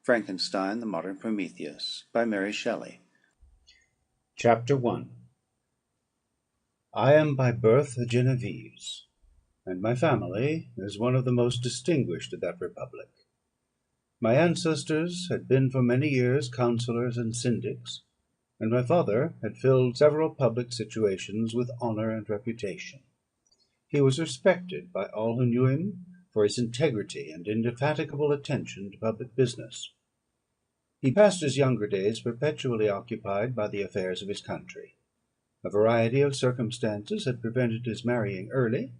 Frankenstein, the Modern Prometheus, by Mary Shelley. Chapter 1. I am by birth a Genevese, and my family is one of the most distinguished of that republic. My ancestors had been for many years counsellors and syndics, and my father had filled several public situations with honour and reputation. He was respected by all who knew him for his integrity and indefatigable attention to public business. He passed his younger days perpetually occupied by the affairs of his country. A variety of circumstances had prevented his marrying early,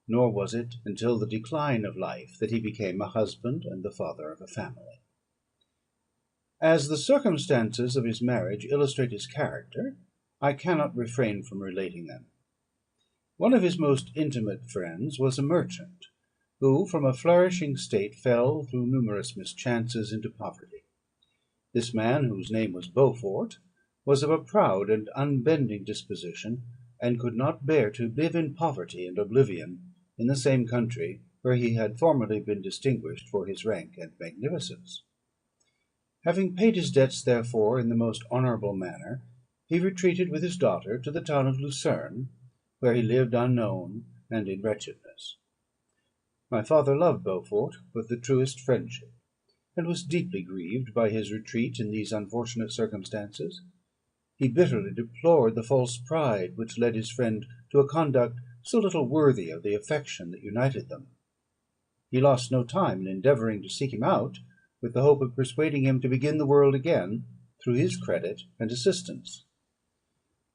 nor was it until the decline of life that he became a husband and the father of a family. As the circumstances of his marriage illustrate his character, I cannot refrain from relating them. One of his most intimate friends was a merchant, who from a flourishing state fell, through numerous mischances, into poverty. This man, whose name was Beaufort, was of a proud and unbending disposition, and could not bear to live in poverty and oblivion in the same country where he had formerly been distinguished for his rank and magnificence. Having paid his debts, therefore, in the most honourable manner, he retreated with his daughter to the town of Lucerne, where he lived unknown and in wretchedness. My father loved Beaufort with the truest friendship, and was deeply grieved by his retreat in these unfortunate circumstances. He bitterly deplored the false pride which led his friend to a conduct so little worthy of the affection that united them. He lost no time in endeavouring to seek him out, with the hope of persuading him to begin the world again through his credit and assistance.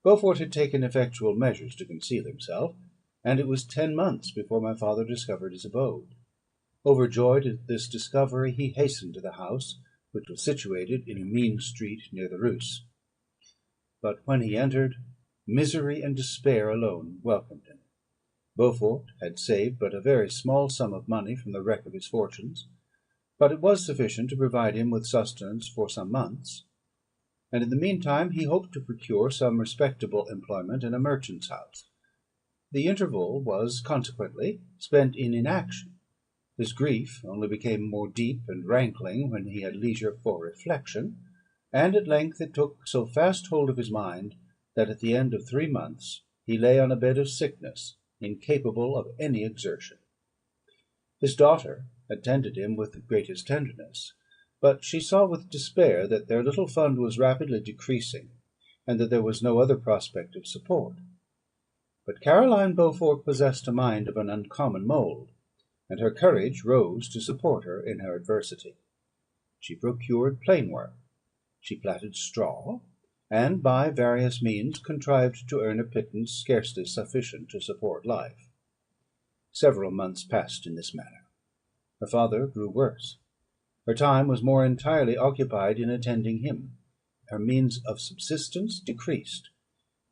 Beaufort had taken effectual measures to conceal himself, and it was 10 months before my father discovered his abode. Overjoyed at this discovery, he hastened to the house, which was situated in a mean street near the Rus. But when he entered, misery and despair alone welcomed him. Beaufort had saved but a very small sum of money from the wreck of his fortunes, but it was sufficient to provide him with sustenance for some months, and in the meantime he hoped to procure some respectable employment in a merchant's house. The interval was consequently spent in inaction. His grief only became more deep and rankling when he had leisure for reflection, and at length it took so fast hold of his mind, that at the end of 3 months he lay on a bed of sickness, incapable of any exertion. His daughter attended him with the greatest tenderness, but she saw with despair that their little fund was rapidly decreasing, and that there was no other prospect of support. But Caroline Beaufort possessed a mind of an uncommon mould, and her courage rose to support her in her adversity. She procured plain work, she plaited straw, and by various means contrived to earn a pittance scarcely sufficient to support life. Several months passed in this manner. Her father grew worse. Her time was more entirely occupied in attending him. Her means of subsistence decreased,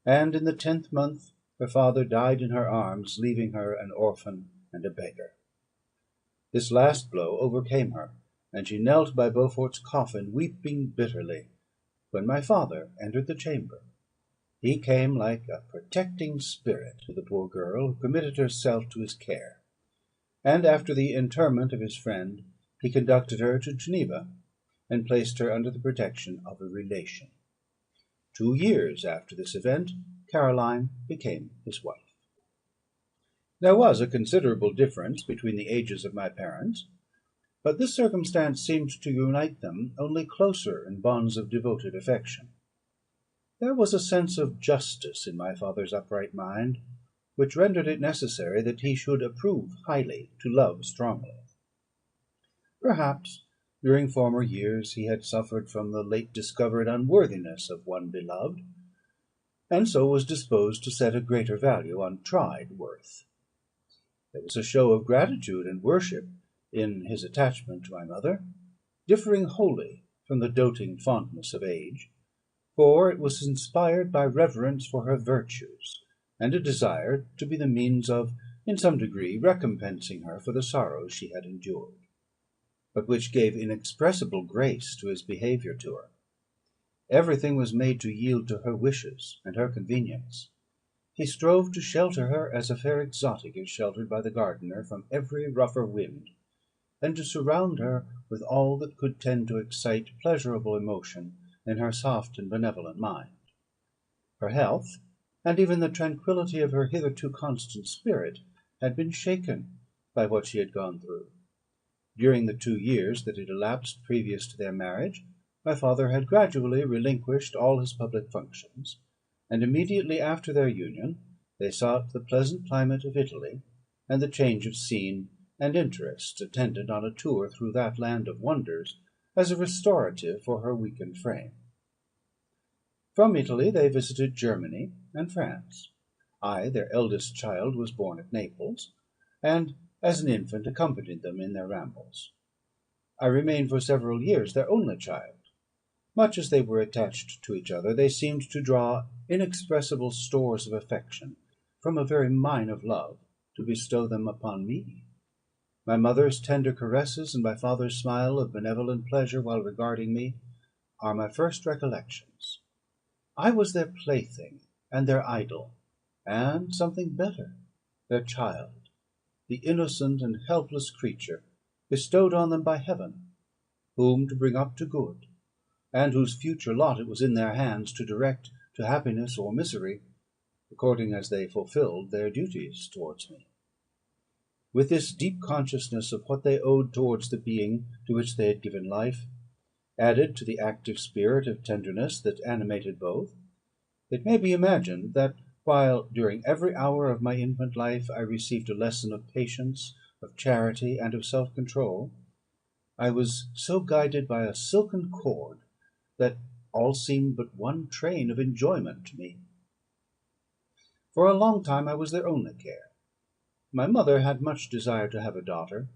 and in the 10th month her father died in her arms, leaving her an orphan and a beggar. This last blow overcame her, and she knelt by Beaufort's coffin, weeping bitterly, when my father entered the chamber. He came like a protecting spirit to the poor girl, who committed herself to his care; and after the interment of his friend, he conducted her to Geneva, and placed her under the protection of a relation. 2 years after this event, Caroline became his wife. There was a considerable difference between the ages of my parents, but this circumstance seemed to unite them only closer in bonds of devoted affection. There was a sense of justice in my father's upright mind, which rendered it necessary that he should approve highly to love strongly. Perhaps during former years he had suffered from the late discovered unworthiness of one beloved, and so was disposed to set a greater value on tried worth. There was a show of gratitude and worship in his attachment to my mother, differing wholly from the doting fondness of age, for it was inspired by reverence for her virtues, and a desire to be the means of, in some degree, recompensing her for the sorrows she had endured, but which gave inexpressible grace to his behaviour to her. Everything was made to yield to her wishes and her convenience. He strove to shelter her as a fair exotic is sheltered by the gardener from every rougher wind, and to surround her with all that could tend to excite pleasurable emotion in her soft and benevolent mind. Her health, and even the tranquillity of her hitherto constant spirit, had been shaken by what she had gone through. During the 2 years that had elapsed previous to their marriage, my father had gradually relinquished all his public functions, and immediately after their union they sought the pleasant climate of Italy, and the change of scene and interest attendant on a tour through that land of wonders, as a restorative for her weakened frame. From Italy they visited Germany and France. I, their eldest child, was born at Naples, and as an infant accompanied them in their rambles. I remained for several years their only child. Much as they were attached to each other, they seemed to draw inexpressible stores of affection from a very mine of love to bestow them upon me. My mother's tender caresses, and my father's smile of benevolent pleasure while regarding me, are my first recollections. I was their plaything and their idol, and something better, their child, the innocent and helpless creature bestowed on them by Heaven, whom to bring up to good, and whose future lot it was in their hands to direct to happiness or misery, according as they fulfilled their duties towards me. With this deep consciousness of what they owed towards the being to which they had given life, added to the active spirit of tenderness that animated both, it may be imagined that, while during every hour of my infant life I received a lesson of patience, of charity, and of self-control, I was so guided by a silken cord that all seemed but one train of enjoyment to me. For a long time I was their only care. My mother had much desire to have a daughter,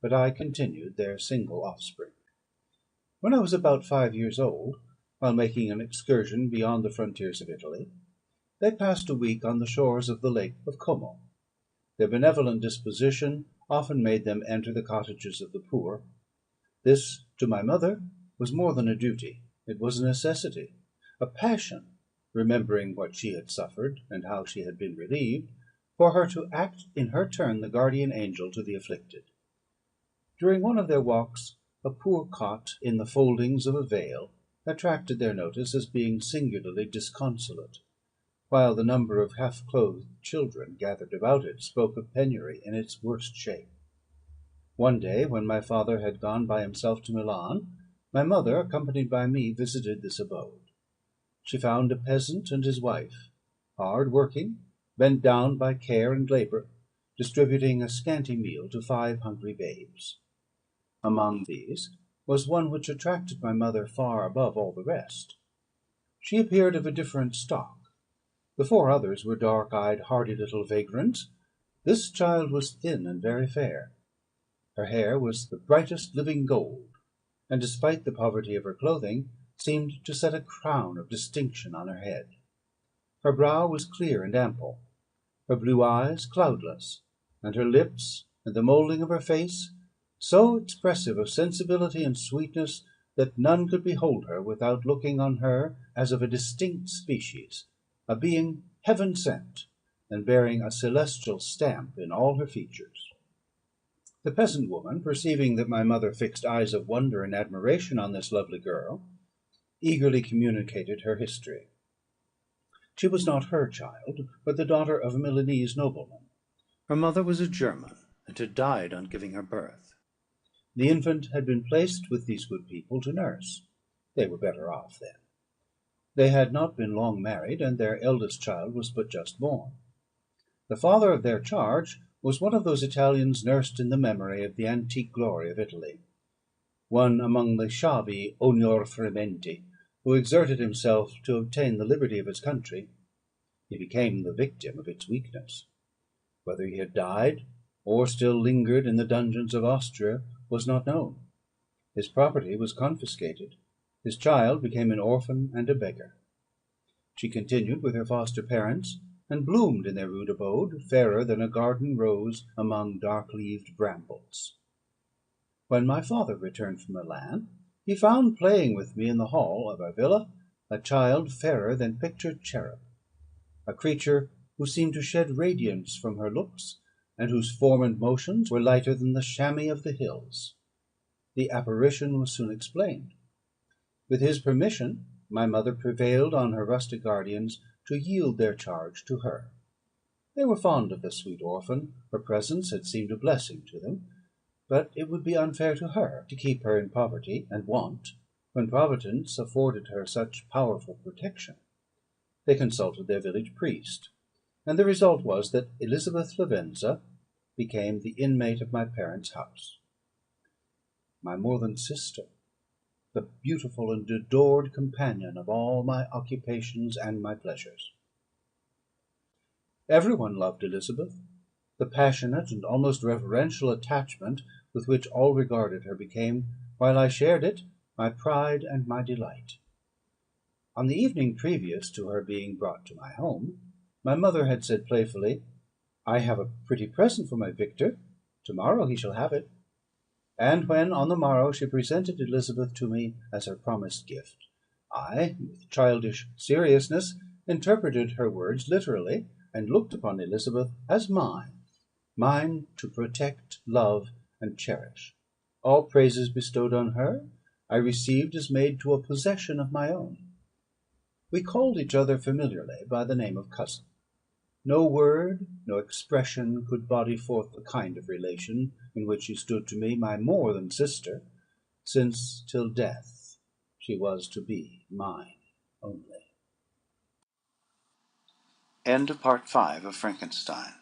but I continued their single offspring. When I was about 5 years old, while making an excursion beyond the frontiers of Italy, they passed a week on the shores of the lake of Como. Their benevolent disposition often made them enter the cottages of the poor. This, to my mother, was more than a duty; it was a necessity, a passion, remembering what she had suffered, and how she had been relieved, for her to act in her turn the guardian angel to the afflicted. During one of their walks, a poor cot in the foldings of a vale attracted their notice as being singularly disconsolate, while the number of half-clothed children gathered about it spoke of penury in its worst shape. One day, when my father had gone by himself to Milan, my mother, accompanied by me, visited this abode. She found a peasant and his wife, hard working, bent down by care and labour, distributing a scanty meal to 5 hungry babes. Among these was one which attracted my mother far above all the rest. She appeared of a different stock. The 4 others were dark-eyed, hardy little vagrants. This child was thin and very fair. Her hair was the brightest living gold, and, despite the poverty of her clothing, seemed to set a crown of distinction on her head. Her brow was clear and ample, her blue eyes cloudless, and her lips, and the moulding of her face, so expressive of sensibility and sweetness, that none could behold her without looking on her as of a distinct species, a being heaven sent, and bearing a celestial stamp in all her features. The peasant woman, perceiving that my mother fixed eyes of wonder and admiration on this lovely girl, eagerly communicated her history. She was not her child, but the daughter of a Milanese nobleman. Her mother was a German, and had died on giving her birth. The infant had been placed with these good people to nurse. They were better off then. They had not been long married, and their eldest child was but just born. The father of their charge was one of those Italians nursed in the memory of the antique glory of Italy, one among the sciabi ognor frementi, who exerted himself to obtain the liberty of his country. He became the victim of its weakness. Whether he had died, or still lingered in the dungeons of Austria, was not known. His property was confiscated. His child became an orphan and a beggar. She continued with her foster parents, and bloomed in their rude abode, fairer than a garden rose among dark-leaved brambles. When my father returned from Milan, he found playing with me in the hall of our villa a child fairer than pictured cherub, a creature who seemed to shed radiance from her looks, and whose form and motions were lighter than the chamois of the hills. The apparition was soon explained. With his permission, my mother prevailed on her rustic guardians to yield their charge to her. They were fond of the sweet orphan; her presence had seemed a blessing to them; but it would be unfair to her to keep her in poverty and want, when Providence afforded her such powerful protection. They consulted their village priest, and the result was that Elizabeth Lavenza became the inmate of my parents' house. My more than sister, the beautiful and adored companion of all my occupations and my pleasures. Every one loved Elizabeth. The passionate and almost reverential attachment with which all regarded her became, while I shared it, my pride and my delight. On the evening previous to her being brought to my home, my mother had said playfully, "I have a pretty present for my Victor; to morrow he shall have it." And when on the morrow she presented Elizabeth to me as her promised gift, I, with childish seriousness, interpreted her words literally, and looked upon Elizabeth as mine to protect, love, and cherish. All praises bestowed on her I received as made to a possession of my own. We called each other familiarly by the name of cousin. No word, no expression could body forth the kind of relation in which she stood to me my more than sister, since till death she was to be mine only. End of Part 5 of Frankenstein.